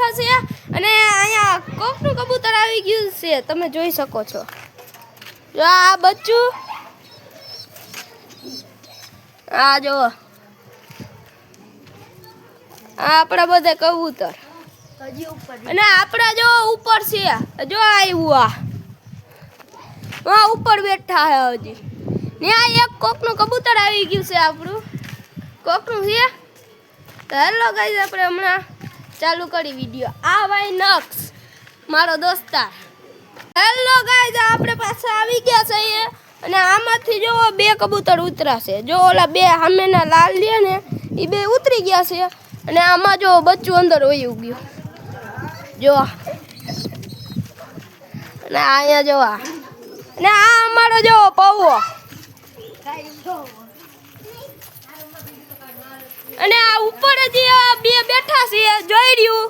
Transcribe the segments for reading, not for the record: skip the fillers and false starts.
બેઠા છે અને અહીંયા કોકનું કબૂતર આવી ગયું છે, તમે જોઈ શકો છો। જો આ બચ્ચું, આ જો આપણા બધા કબૂતર અને આપણા જો ઉપર છે, જો આવ્યું આ ઉપર બેઠા હે હજી। ત્યાં એક કોકનું કબૂતર આવી ગયું છે, આપણું કોકનું છે। તો હેલો ગાઈઝ, આપણે હમણાં ચાલુ કરી વિડીયો। આ ભાઈ નક્ષ મારો દોસ્તાર। હેલો ગાઈઝ, આપણે પાછા આવી ગયા છે અને આમાંથી જો બે કબૂતર ઉતરાશે। જો ઓલા બે સામેના લાલ લે ને એ બે ઉતરી ગયા છે અને આમાં જો બચ્ચું અંદર વયું ગયું, જો અને અહીંયા જો અને આ અમારો જો પૌવો અને આ ઉપર જ બે બેઠા છે, જોઈ રહ્યું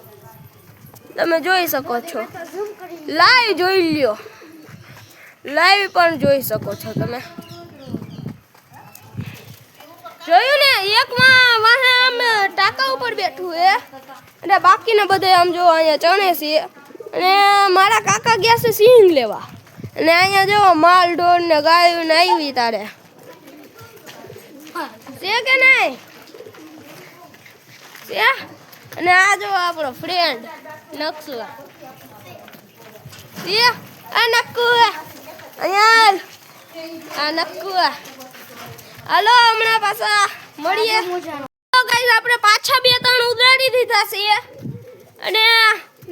તમે જોઈ શકો છો। લાઈવ જોઈ લ્યો, લાઈવ પણ જોઈ શકો છો તમે। જોયું ને, એકમાં વાહે આમ ટાંકા ઉપર બેઠું હે અને બાકીના બધા આમ જો અહીંયા ચણે છે અને મારા કાકા ગયા છે સિંગ લેવા અને અહીંયા જો માલ ઢોર ને ગાયો ને આવી તારે છે કે નહીં છે। અને આ જો આપણો ફ્રેન્ડ નકસુઆ છે, આ નક્કુ અહીંયા આ નક્કુ। હાલો હમણાં પાછા મળીએ। ગાઈસ, આપણે પાછા બે ત્રણ ઉડાડી દીધા છે અને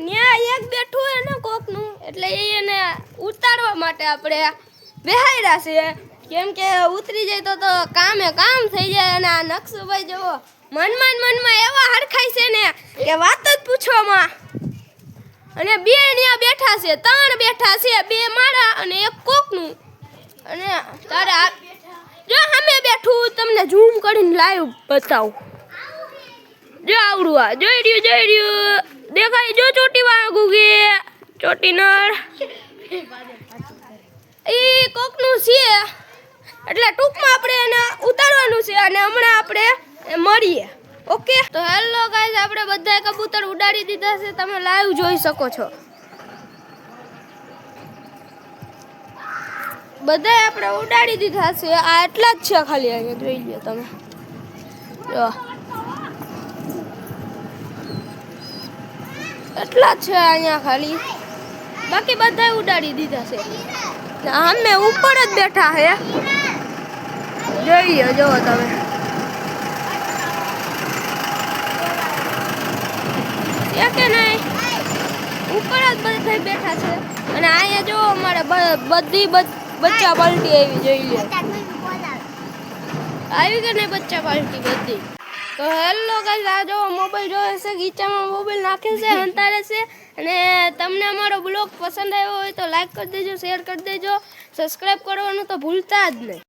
ત્યાં એક બેઠું હે ને કોકનું, એટલે એને ઉતારવા માટે આપણે બેહાયરા છે, કેમ કે ઉતરી જાય તો કામે કામ થઈ જાય। અને આ નકશુભાઈ જુઓ મનમાં એવા હરખાય છે ને કે વાત જ પૂછવામાં। અને બે ત્યાં બેઠા છે, ત્રણ બેઠા છે, બે મારા અને એક કોકનું અને તારે જો સામે બેઠું તમને ઝૂમ કરીને લાઈવ બતાવું। જો આવડું આ જોઈ રહ્યું દેખાય, જો ચોટી વાળું કે ચોટી નર એ કોકનું છે, એટલે ટૂંકમાં આપણે એને ઉતારવાનું છે અને હમણાં આપણે મળીએ। ઓકે, તો હેલો ગાઈઝ, આપણે બધાએ કબૂતર ઉડાડી દીધા છે, તમે લાઈવ જોઈ શકો છો। બધાએ આપણે ઉડાડી દીધા છે, આ એટલા જ છે ખાલી, અહીંયા જોઈ લો તમે, જો એટલા જ છે અહીંયા ખાલી, બાકી બધાએ ઉડાડી દીધા છે। અમે ઉપર જ બેઠા હે, જોઈએ જો તમે છે કે નહીં, ઉપર જ બધા બેઠા છે અને અહીંયા જો અમારે બધી બચ્ચા પાલટી આવી, જોઈ લો આવી કે નહીં બચ્ચા પાલટી બધી। તો હેલો ગાઈસ, આ જો મોબાઈલ જોવે છે, ગીચામાં મોબાઈલ નાખે છે, હંતારે છે અને તમને અમારો બ્લોગ પસંદ આવ્યો હોય તો લાઈક કરી દેજો, શેર કરી દેજો, સબસ્ક્રાઈબ કરવાનું તો ભૂલતા જ નહીં।